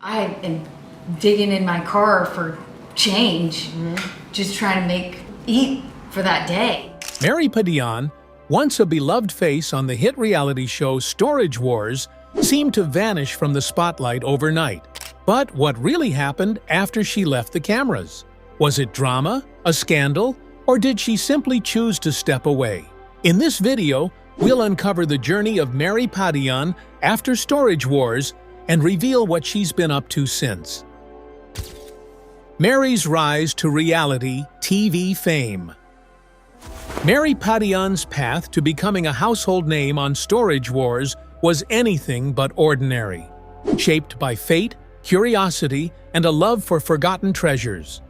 I am digging in my car for change, just trying to eat for that day. Mary Padian, once a beloved face on the hit reality show Storage Wars, seemed to vanish from the spotlight overnight. But what really happened after she left the cameras? Was it drama, a scandal, or did she simply choose to step away? In this video, we'll uncover the journey of Mary Padian after Storage Wars and reveal what she's been up to since. Mary's rise to reality TV fame. Mary Padian's path to becoming a household name on Storage Wars was anything but ordinary, shaped by fate, curiosity, and a love for forgotten treasures.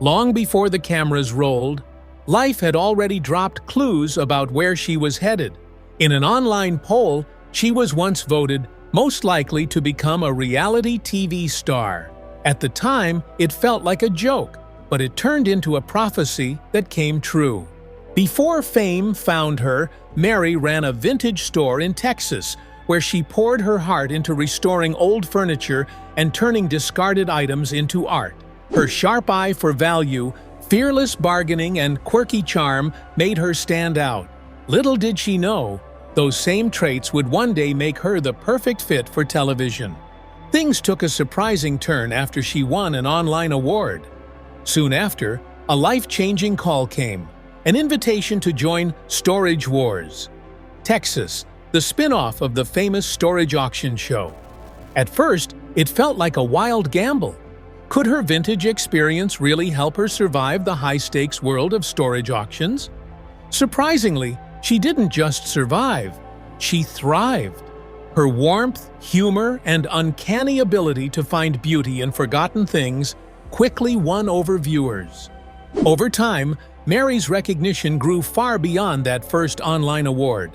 Long before the cameras rolled, life had already dropped clues about where she was headed. In an online poll, she was once voted most likely to become a reality TV star. At the time, it felt like a joke, but it turned into a prophecy that came true. Before fame found her, Mary ran a vintage store in Texas, where she poured her heart into restoring old furniture and turning discarded items into art. Her sharp eye for value, fearless bargaining, and quirky charm made her stand out. Little did she know, those same traits would one day make her the perfect fit for television. Things took a surprising turn after she won an online award. Soon after, a life-changing call came, an invitation to join Storage Wars, Texas, the spin-off of the famous storage auction show. At first, it felt like a wild gamble. Could her vintage experience really help her survive the high-stakes world of storage auctions? Surprisingly, she didn't just survive, she thrived. Her warmth, humor, and uncanny ability to find beauty in forgotten things quickly won over viewers. Over time, Mary's recognition grew far beyond that first online award.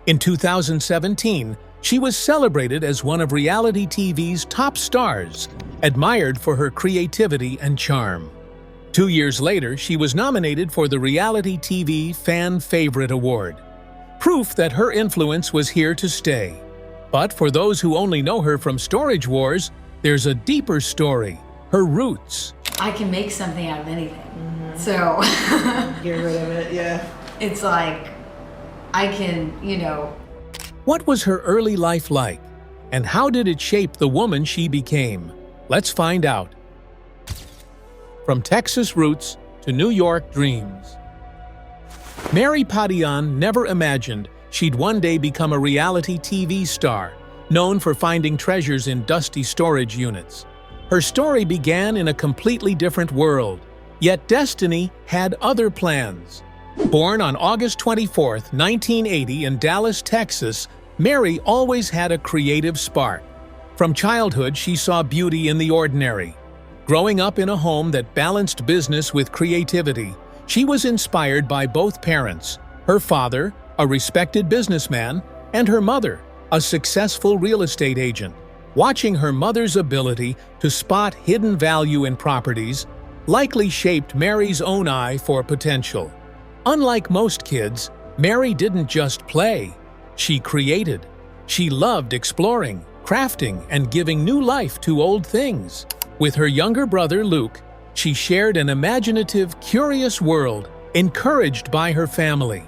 In 2017, she was celebrated as one of reality TV's top stars, admired for her creativity and charm. 2 years later, she was nominated for the Reality TV Fan Favorite Award, proof that her influence was here to stay. But for those who only know her from Storage Wars, there's a deeper story, her roots. I can make something out of anything. So Get rid of it, yeah. it's like I can, What was her early life like, and how did it shape the woman she became? Let's find out. From Texas roots to New York dreams. Mary Padian never imagined she'd one day become a reality TV star, known for finding treasures in dusty storage units. Her story began in a completely different world, yet destiny had other plans. Born on August 24, 1980 in Dallas, Texas, Mary always had a creative spark. From childhood, she saw beauty in the ordinary. Growing up in a home that balanced business with creativity, she was inspired by both parents, her father, a respected businessman, and her mother, a successful real estate agent. Watching her mother's ability to spot hidden value in properties likely shaped Mary's own eye for potential. Unlike most kids, Mary didn't just play, she created. She loved exploring, crafting, and giving new life to old things. With her younger brother Luke, she shared an imaginative, curious world, encouraged by her family.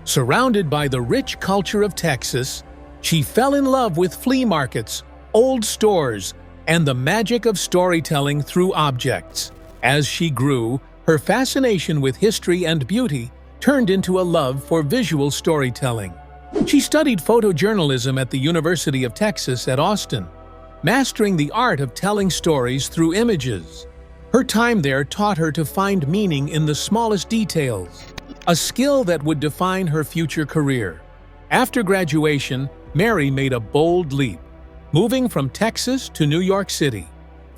Surrounded by the rich culture of Texas, she fell in love with flea markets, old stores, and the magic of storytelling through objects. As she grew, her fascination with history and beauty turned into a love for visual storytelling. She studied photojournalism at the University of Texas at Austin, mastering the art of telling stories through images. Her time there taught her to find meaning in the smallest details, a skill that would define her future career. After graduation, Mary made a bold leap, moving from Texas to New York City.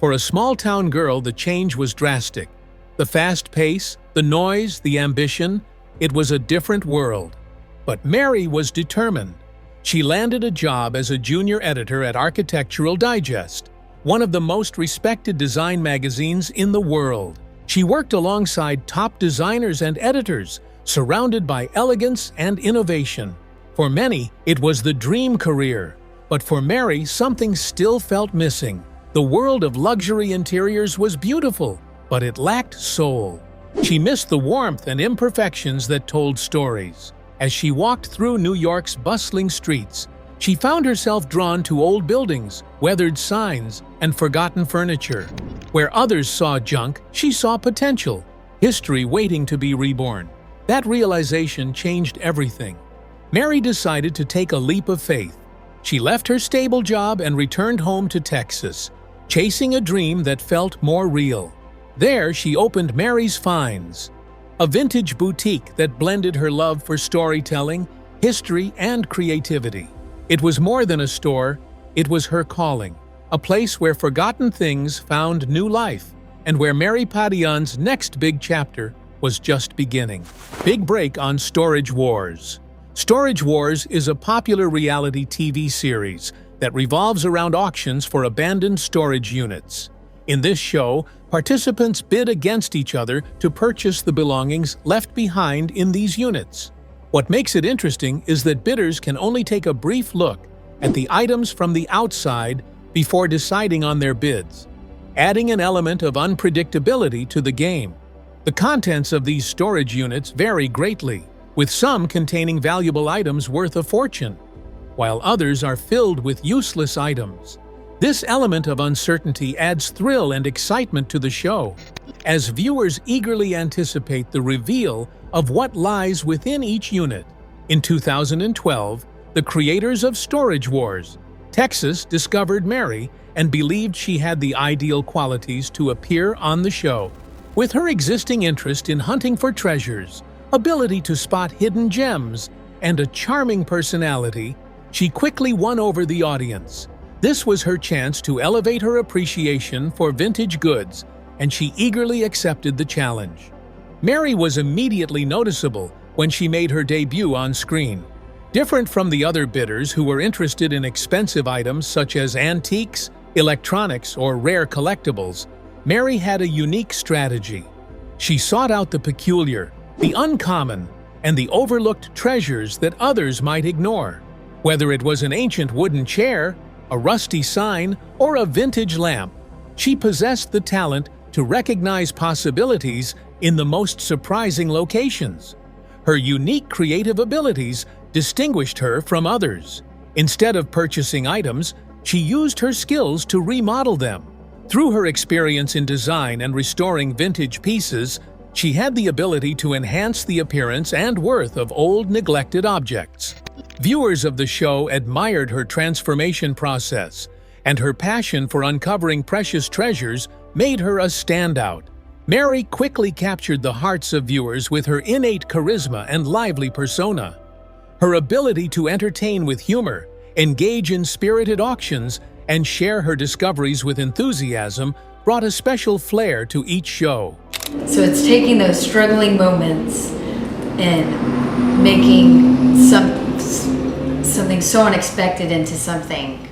For a small-town girl, the change was drastic. The fast pace, the noise, the ambition, it was a different world. But Mary was determined. She landed a job as a junior editor at Architectural Digest, one of the most respected design magazines in the world. She worked alongside top designers and editors, surrounded by elegance and innovation. For many, it was the dream career, but for Mary, something still felt missing. The world of luxury interiors was beautiful, but it lacked soul. She missed the warmth and imperfections that told stories. As she walked through New York's bustling streets, she found herself drawn to old buildings, weathered signs, and forgotten furniture. Where others saw junk, she saw potential, history waiting to be reborn. That realization changed everything. Mary decided to take a leap of faith. She left her stable job and returned home to Texas, chasing a dream that felt more real. There, she opened Mary's Finds, a vintage boutique that blended her love for storytelling, history, and creativity. It was more than a store, it was her calling, a place where forgotten things found new life, and where Mary Padian's next big chapter was just beginning. Big break on Storage Wars. Storage Wars is a popular reality TV series that revolves around auctions for abandoned storage units. In this show, participants bid against each other to purchase the belongings left behind in these units. What makes it interesting is that bidders can only take a brief look at the items from the outside before deciding on their bids, adding an element of unpredictability to the game. The contents of these storage units vary greatly, with some containing valuable items worth a fortune, while others are filled with useless items. This element of uncertainty adds thrill and excitement to the show, as viewers eagerly anticipate the reveal of what lies within each unit. In 2012, the creators of Storage Wars, Texas, discovered Mary and believed she had the ideal qualities to appear on the show. With her existing interest in hunting for treasures, ability to spot hidden gems, and a charming personality, she quickly won over the audience. This was her chance to elevate her appreciation for vintage goods, and she eagerly accepted the challenge. Mary was immediately noticeable when she made her debut on screen. Different from the other bidders who were interested in expensive items such as antiques, electronics, or rare collectibles, Mary had a unique strategy. She sought out the peculiar, the uncommon, and the overlooked treasures that others might ignore. Whether it was an ancient wooden chair, a rusty sign, or a vintage lamp, she possessed the talent to recognize possibilities in the most surprising locations. Her unique creative abilities distinguished her from others. Instead of purchasing items, she used her skills to remodel them. Through her experience in design and restoring vintage pieces, she had the ability to enhance the appearance and worth of old, neglected objects. Viewers of the show admired her transformation process, and her passion for uncovering precious treasures made her a standout. Mary quickly captured the hearts of viewers with her innate charisma and lively persona. Her ability to entertain with humor, engage in spirited auctions, and share her discoveries with enthusiasm brought a special flair to each show. So it's taking those struggling moments and making something so unexpected into something.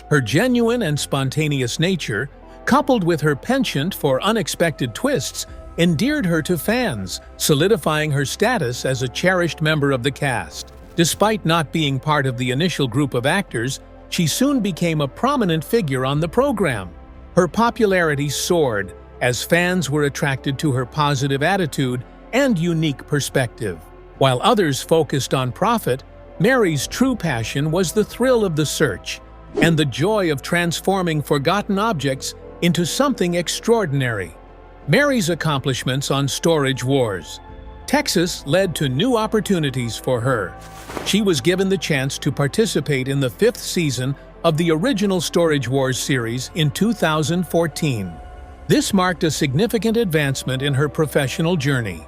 Her genuine and spontaneous nature, coupled with her penchant for unexpected twists, endeared her to fans, solidifying her status as a cherished member of the cast. Despite not being part of the initial group of actors, she soon became a prominent figure on the program. Her popularity soared as fans were attracted to her positive attitude and unique perspective. While others focused on profit, Mary's true passion was the thrill of the search and the joy of transforming forgotten objects into something extraordinary. Mary's accomplishments on Storage Wars, Texas led to new opportunities for her. She was given the chance to participate in the 5th season of the original Storage Wars series in 2014. This marked a significant advancement in her professional journey.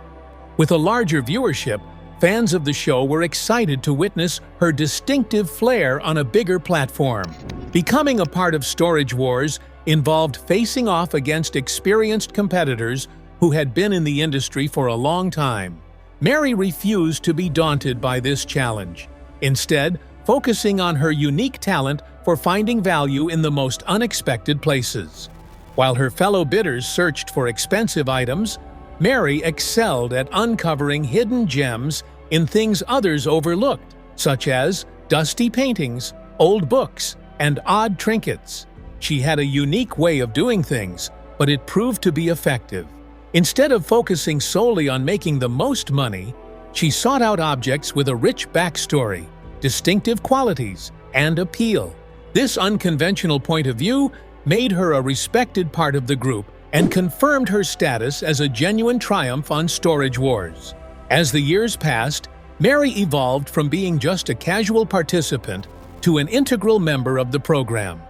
With a larger viewership, fans of the show were excited to witness her distinctive flair on a bigger platform. Becoming a part of Storage Wars involved facing off against experienced competitors who had been in the industry for a long time. Mary refused to be daunted by this challenge, instead focusing on her unique talent for finding value in the most unexpected places. While her fellow bidders searched for expensive items, Mary excelled at uncovering hidden gems in things others overlooked, such as dusty paintings, old books, and odd trinkets. She had a unique way of doing things, but it proved to be effective. Instead of focusing solely on making the most money, she sought out objects with a rich backstory, distinctive qualities, and appeal. This unconventional point of view made her a respected part of the group and confirmed her status as a genuine triumph on Storage Wars. As the years passed, Mary evolved from being just a casual participant to an integral member of the program.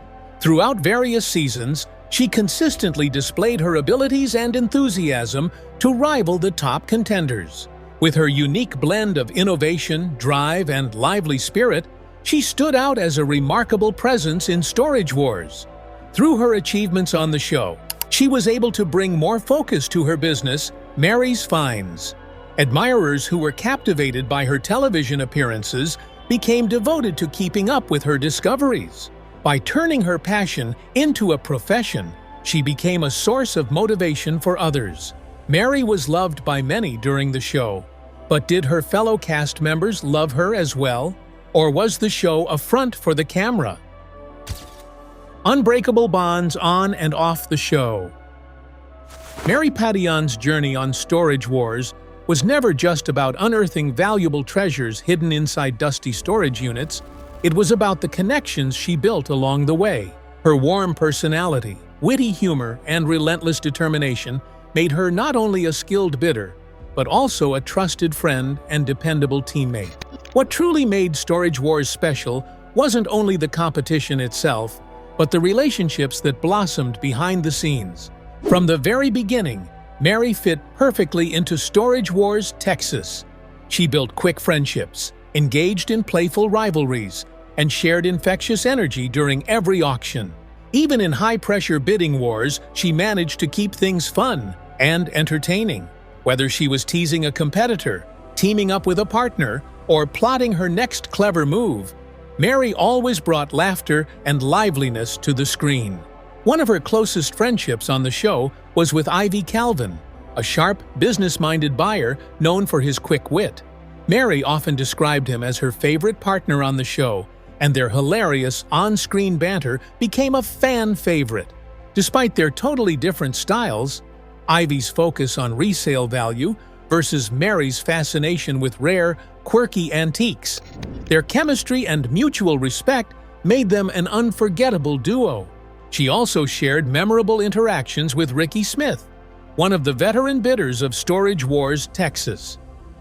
Throughout various seasons, she consistently displayed her abilities and enthusiasm to rival the top contenders. With her unique blend of innovation, drive, and lively spirit, she stood out as a remarkable presence in Storage Wars. Through her achievements on the show, she was able to bring more focus to her business, Mary's Finds. Admirers who were captivated by her television appearances became devoted to keeping up with her discoveries. By turning her passion into a profession, she became a source of motivation for others. Mary was loved by many during the show, but did her fellow cast members love her as well? Or was the show a front for the camera? Unbreakable bonds on and off the show. Mary Padian's journey on Storage Wars was never just about unearthing valuable treasures hidden inside dusty storage units. It was about the connections she built along the way. Her warm personality, witty humor, and relentless determination made her not only a skilled bidder, but also a trusted friend and dependable teammate. What truly made Storage Wars special wasn't only the competition itself, but the relationships that blossomed behind the scenes. From the very beginning, Mary fit perfectly into Storage Wars, Texas. She built quick friendships, engaged in playful rivalries, and shared infectious energy during every auction. Even in high-pressure bidding wars, she managed to keep things fun and entertaining. Whether she was teasing a competitor, teaming up with a partner, or plotting her next clever move, Mary always brought laughter and liveliness to the screen. One of her closest friendships on the show was with Ivy Calvin, a sharp, business-minded buyer known for his quick wit. Mary often described him as her favorite partner on the show, and their hilarious on-screen banter became a fan favorite. Despite their totally different styles, Ivy's focus on resale value versus Mary's fascination with rare, quirky antiques, their chemistry and mutual respect made them an unforgettable duo. She also shared memorable interactions with Ricky Smith, one of the veteran bidders of Storage Wars, Texas.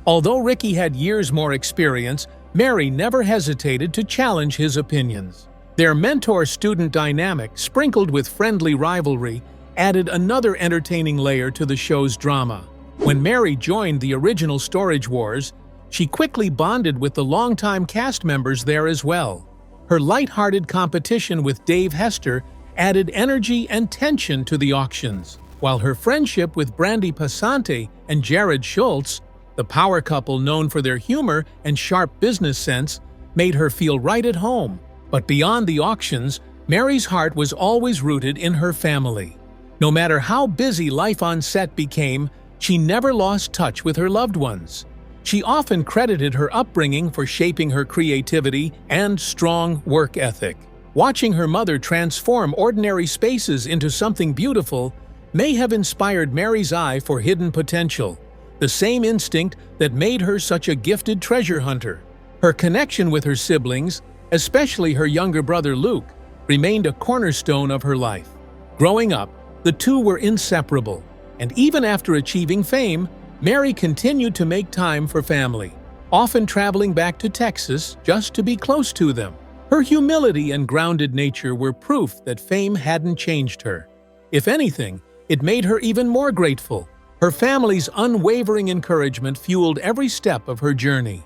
Although Ricky had years more experience, Mary never hesitated to challenge his opinions. Their mentor-student dynamic, sprinkled with friendly rivalry, added another entertaining layer to the show's drama. When Mary joined the original Storage Wars, she quickly bonded with the longtime cast members there as well. Her light-hearted competition with Dave Hester added energy and tension to the auctions, while her friendship with Brandy Passante and Jared Schultz, the power couple known for their humor and sharp business sense, made her feel right at home. But beyond the auctions, Mary's heart was always rooted in her family. No matter how busy life on set became, she never lost touch with her loved ones. She often credited her upbringing for shaping her creativity and strong work ethic. Watching her mother transform ordinary spaces into something beautiful may have inspired Mary's eye for hidden potential, the same instinct that made her such a gifted treasure hunter. Her connection with her siblings, especially her younger brother Luke, remained a cornerstone of her life. Growing up, the two were inseparable, and even after achieving fame, Mary continued to make time for family, often traveling back to Texas just to be close to them. Her humility and grounded nature were proof that fame hadn't changed her. If anything, it made her even more grateful. Her family's unwavering encouragement fueled every step of her journey.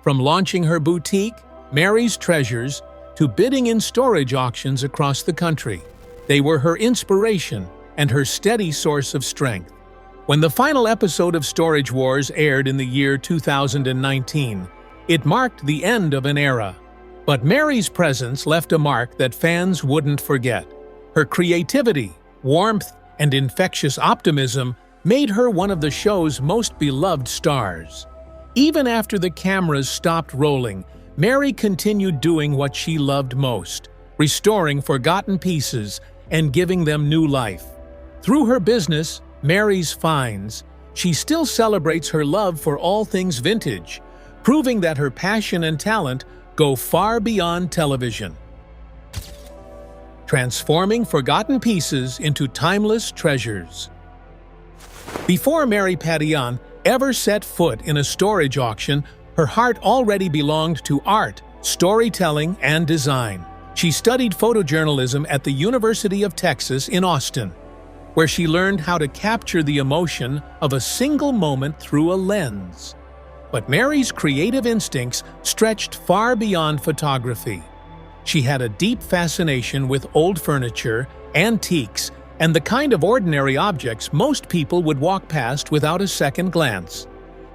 From launching her boutique, Mary's Treasures, to bidding in storage auctions across the country, they were her inspiration and her steady source of strength. When the final episode of Storage Wars aired in the year 2019, it marked the end of an era. But Mary's presence left a mark that fans wouldn't forget. Her creativity, warmth, and infectious optimism made her one of the show's most beloved stars. Even after the cameras stopped rolling, Mary continued doing what she loved most, restoring forgotten pieces and giving them new life. Through her business, Mary's Finds, she still celebrates her love for all things vintage, proving that her passion and talent go far beyond television. Transforming forgotten pieces into timeless treasures. Before Mary Padian ever set foot in a storage auction, her heart already belonged to art, storytelling, and design. She studied photojournalism at the University of Texas in Austin, where she learned how to capture the emotion of a single moment through a lens. But Mary's creative instincts stretched far beyond photography. She had a deep fascination with old furniture, antiques, and the kind of ordinary objects most people would walk past without a second glance.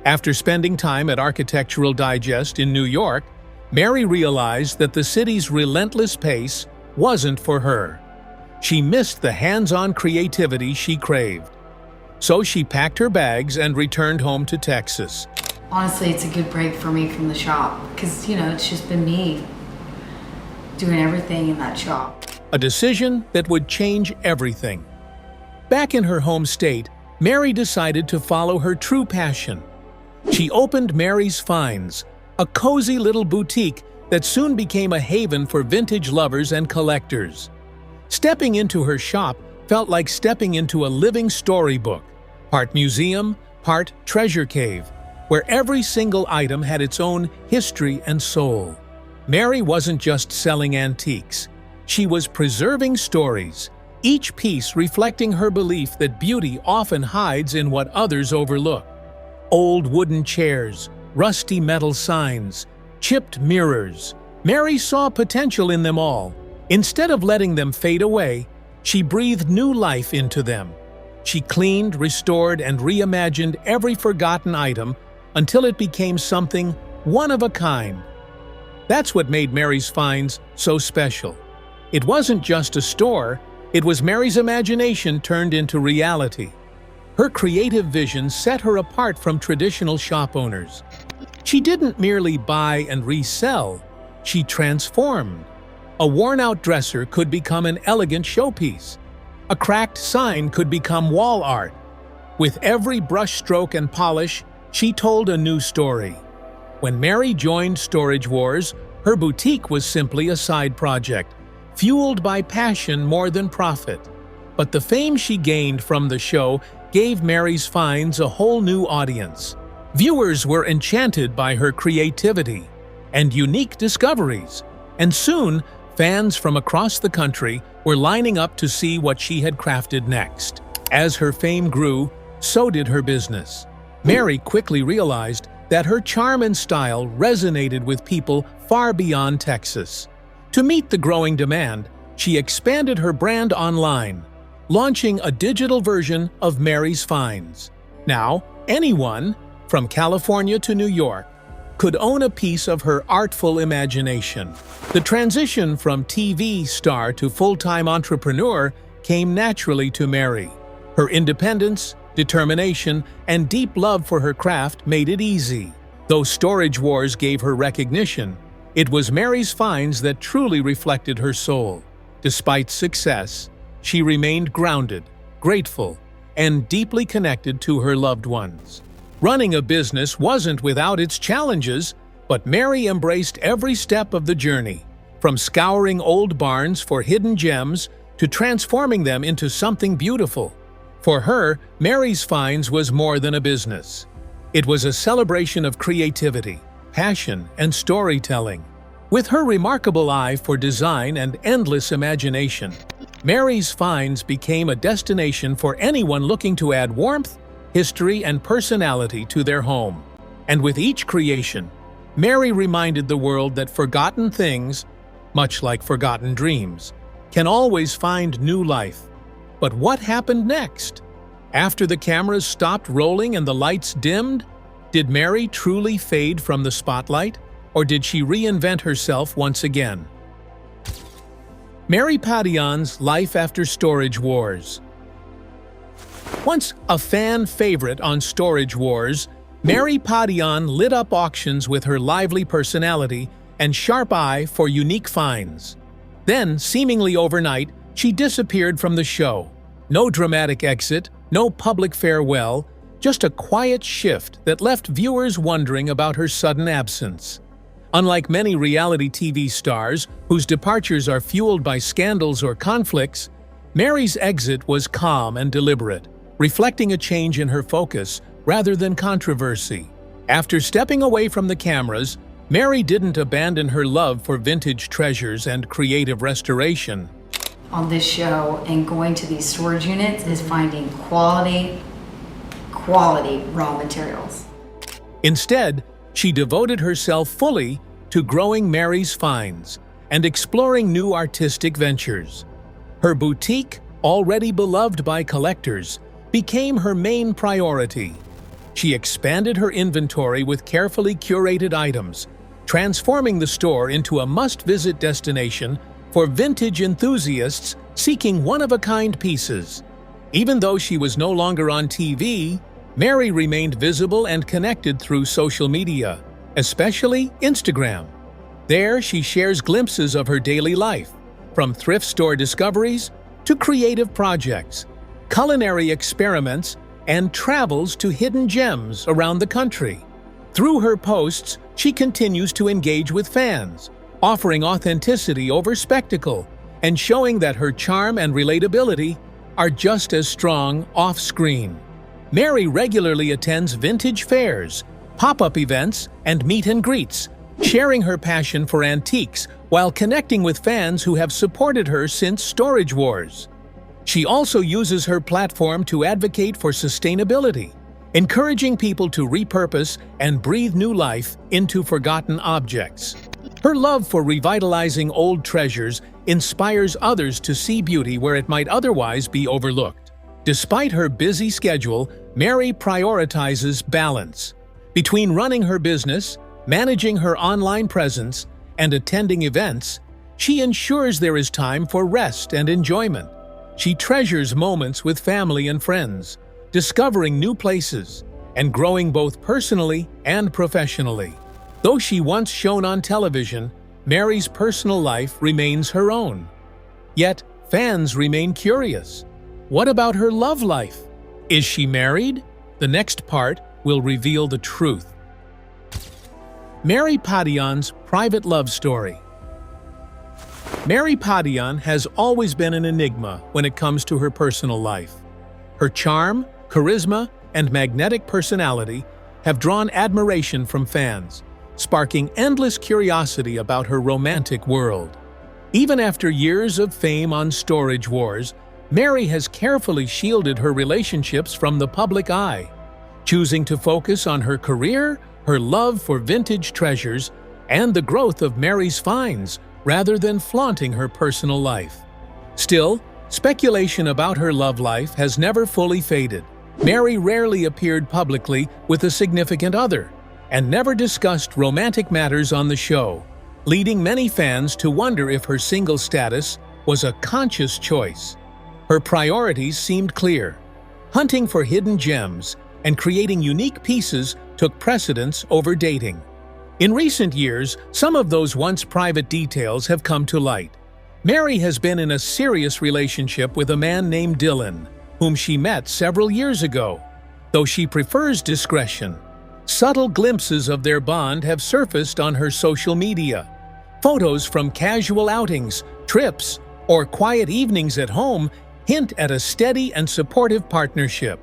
After spending time at Architectural Digest in New York, Mary realized that the city's relentless pace wasn't for her. She missed the hands-on creativity she craved. So she packed her bags and returned home to Texas. Honestly, it's a good break for me from the shop because, it's just been me doing everything in that shop. A decision that would change everything. Back in her home state, Mary decided to follow her true passion. She opened Mary's Finds, a cozy little boutique that soon became a haven for vintage lovers and collectors. Stepping into her shop felt like stepping into a living storybook, part museum, part treasure cave, where every single item had its own history and soul. Mary wasn't just selling antiques. She was preserving stories, each piece reflecting her belief that beauty often hides in what others overlook. Old wooden chairs, rusty metal signs, chipped mirrors. Mary saw potential in them all. Instead of letting them fade away, she breathed new life into them. She cleaned, restored, and reimagined every forgotten item until it became something one of a kind. That's what made Mary's Finds so special. It wasn't just a store, it was Mary's imagination turned into reality. Her creative vision set her apart from traditional shop owners. She didn't merely buy and resell, she transformed. A worn-out dresser could become an elegant showpiece. A cracked sign could become wall art. With every brushstroke and polish, she told a new story. When Mary joined Storage Wars, her boutique was simply a side project, fueled by passion more than profit. But the fame she gained from the show gave Mary's Finds a whole new audience. Viewers were enchanted by her creativity and unique discoveries, and soon, fans from across the country were lining up to see what she had crafted next. As her fame grew, so did her business. Mary quickly realized that her charm and style resonated with people far beyond Texas. To meet the growing demand, she expanded her brand online, launching a digital version of Mary's Finds. Now, anyone, from California to New York, could own a piece of her artful imagination. The transition from TV star to full-time entrepreneur came naturally to Mary. Her independence, determination, and deep love for her craft made it easy. Though Storage Wars gave her recognition, it was Mary's Finds that truly reflected her soul. Despite success, she remained grounded, grateful, and deeply connected to her loved ones. Running a business wasn't without its challenges, but Mary embraced every step of the journey, from scouring old barns for hidden gems to transforming them into something beautiful. For her, Mary's Finds was more than a business. It was a celebration of creativity, passion, and storytelling. With her remarkable eye for design and endless imagination, Mary's Finds became a destination for anyone looking to add warmth, history, and personality to their home. And with each creation, Mary reminded the world that forgotten things, much like forgotten dreams, can always find new life. But what happened next? After the cameras stopped rolling and the lights dimmed, did Mary truly fade from the spotlight, or did she reinvent herself once again? Mary Padian's life after Storage Wars. Once a fan favorite on Storage Wars, Mary Padian lit up auctions with her lively personality and sharp eye for unique finds. Then, seemingly overnight, she disappeared from the show. No dramatic exit, no public farewell, just a quiet shift that left viewers wondering about her sudden absence. Unlike many reality TV stars, whose departures are fueled by scandals or conflicts, Mary's exit was calm and deliberate, reflecting a change in her focus rather than controversy. After stepping away from the cameras, Mary didn't abandon her love for vintage treasures and creative restoration. On this show and going to these storage units is finding quality raw materials. Instead, she devoted herself fully to growing Mary's finds and exploring new artistic ventures. Her boutique, already beloved by collectors, became her main priority. She expanded her inventory with carefully curated items, transforming the store into a must-visit destination for vintage enthusiasts seeking one-of-a-kind pieces. Even though she was no longer on TV, Mary remained visible and connected through social media, especially Instagram. There, she shares glimpses of her daily life, from thrift store discoveries to creative projects, culinary experiments, and travels to hidden gems around the country. Through her posts, she continues to engage with fans, offering authenticity over spectacle and showing that her charm and relatability are just as strong off-screen. Mary regularly attends vintage fairs, pop-up events, and meet and greets, sharing her passion for antiques while connecting with fans who have supported her since Storage Wars. She also uses her platform to advocate for sustainability, encouraging people to repurpose and breathe new life into forgotten objects. Her love for revitalizing old treasures inspires others to see beauty where it might otherwise be overlooked. Despite her busy schedule, Mary prioritizes balance. Between running her business, managing her online presence, and attending events, she ensures there is time for rest and enjoyment. She treasures moments with family and friends, discovering new places, and growing both personally and professionally. Though she once shone on television, Mary's personal life remains her own. Yet, fans remain curious. What about her love life? Is she married? The next part will reveal the truth. Mary Padian's private love story. Mary Padian has always been an enigma when it comes to her personal life. Her charm, charisma, and magnetic personality have drawn admiration from fans, sparking endless curiosity about her romantic world. Even after years of fame on Storage Wars, Mary has carefully shielded her relationships from the public eye, choosing to focus on her career, her love for vintage treasures, and the growth of Mary's finds, rather than flaunting her personal life. Still, speculation about her love life has never fully faded. Mary rarely appeared publicly with a significant other, and never discussed romantic matters on the show, leading many fans to wonder if her single status was a conscious choice. Her priorities seemed clear. Hunting for hidden gems and creating unique pieces took precedence over dating. In recent years, some of those once private details have come to light. Mary has been in a serious relationship with a man named Dylan, whom she met several years ago. Though she prefers discretion, subtle glimpses of their bond have surfaced on her social media. Photos from casual outings, trips, or quiet evenings at home hint at a steady and supportive partnership.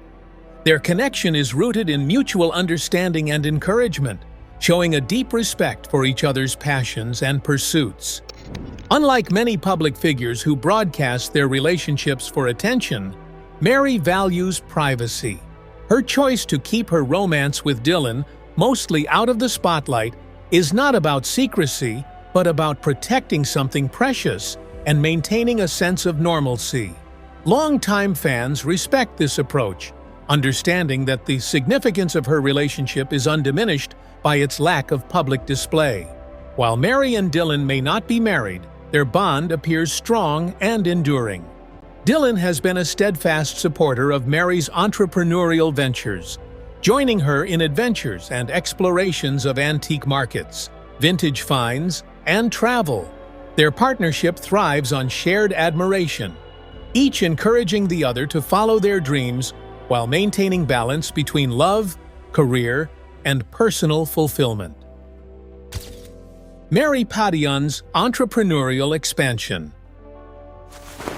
Their connection is rooted in mutual understanding and encouragement, showing a deep respect for each other's passions and pursuits. Unlike many public figures who broadcast their relationships for attention, Mary values privacy. Her choice to keep her romance with Dylan mostly out of the spotlight is not about secrecy, but about protecting something precious and maintaining a sense of normalcy. Longtime fans respect this approach, understanding that the significance of her relationship is undiminished by its lack of public display. While Mary and Dylan may not be married, their bond appears strong and enduring. Dylan has been a steadfast supporter of Mary's entrepreneurial ventures, joining her in adventures and explorations of antique markets, vintage finds, and travel. Their partnership thrives on shared admiration, each encouraging the other to follow their dreams while maintaining balance between love, career, and personal fulfillment. Mary Padian's entrepreneurial expansion.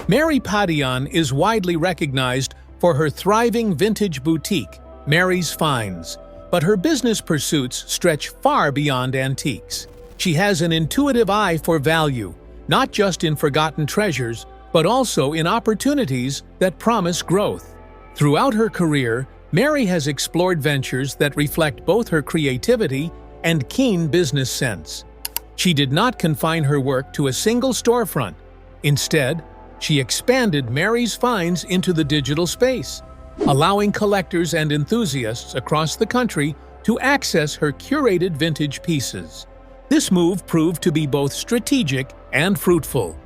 Mary Padian is widely recognized for her thriving vintage boutique, Mary's Finds, but her business pursuits stretch far beyond antiques. She has an intuitive eye for value, not just in forgotten treasures, but also in opportunities that promise growth. Throughout her career, Mary has explored ventures that reflect both her creativity and keen business sense. She did not confine her work to a single storefront. Instead, she expanded Mary's Finds into the digital space, allowing collectors and enthusiasts across the country to access her curated vintage pieces. This move proved to be both strategic and fruitful,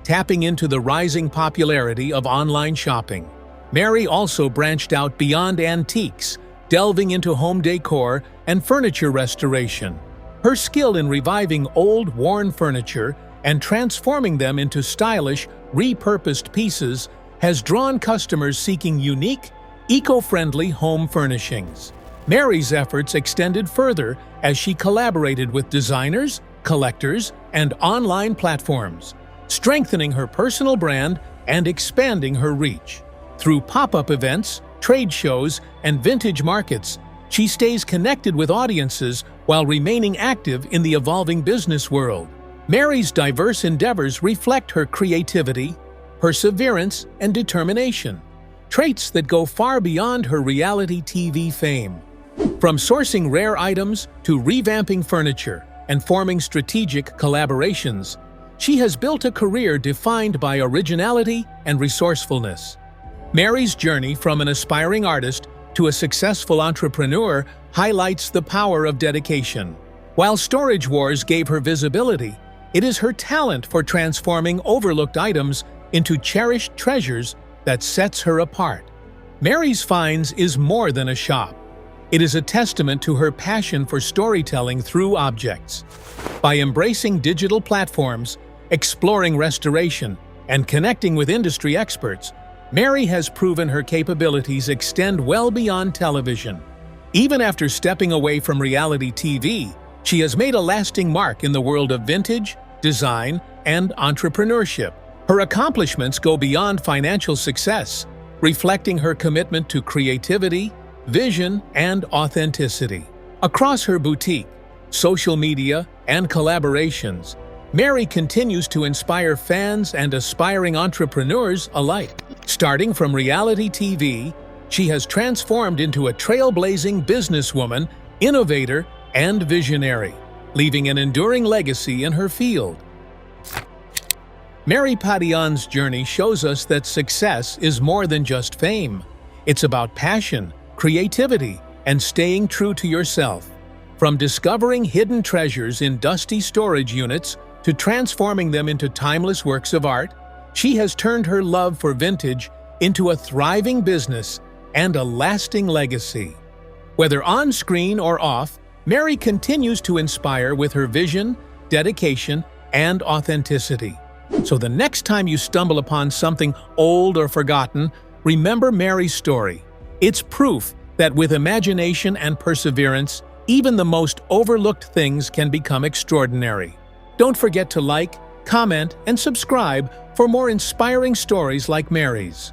tapping into the rising popularity of online shopping. Mary also branched out beyond antiques, delving into home decor and furniture restoration. Her skill in reviving old, worn furniture and transforming them into stylish, repurposed pieces has drawn customers seeking unique, eco-friendly home furnishings. Mary's efforts extended further as she collaborated with designers, collectors, and online platforms, strengthening her personal brand and expanding her reach. Through pop-up events, trade shows, and vintage markets, she stays connected with audiences while remaining active in the evolving business world. Mary's diverse endeavors reflect her creativity, perseverance, and determination, traits that go far beyond her reality TV fame. From sourcing rare items to revamping furniture and forming strategic collaborations, she has built a career defined by originality and resourcefulness. Mary's journey from an aspiring artist to a successful entrepreneur highlights the power of dedication. While Storage Wars gave her visibility, it is her talent for transforming overlooked items into cherished treasures that sets her apart. Mary's Finds is more than a shop. It is a testament to her passion for storytelling through objects. By embracing digital platforms, exploring restoration, and connecting with industry experts, Mary has proven her capabilities extend well beyond television. Even after stepping away from reality TV, she has made a lasting mark in the world of vintage, design, and entrepreneurship. Her accomplishments go beyond financial success, reflecting her commitment to creativity, vision, and authenticity. Across her boutique, social media, and collaborations, Mary continues to inspire fans and aspiring entrepreneurs alike. Starting from reality TV, she has transformed into a trailblazing businesswoman, innovator, and visionary, leaving an enduring legacy in her field. Mary Padian's journey shows us that success is more than just fame. It's about passion, creativity, and staying true to yourself. From discovering hidden treasures in dusty storage units to transforming them into timeless works of art, she has turned her love for vintage into a thriving business and a lasting legacy. Whether on screen or off, Mary continues to inspire with her vision, dedication, and authenticity. So the next time you stumble upon something old or forgotten, remember Mary's story. It's proof that with imagination and perseverance, even the most overlooked things can become extraordinary. Don't forget to like, comment, and subscribe for more inspiring stories like Mary's.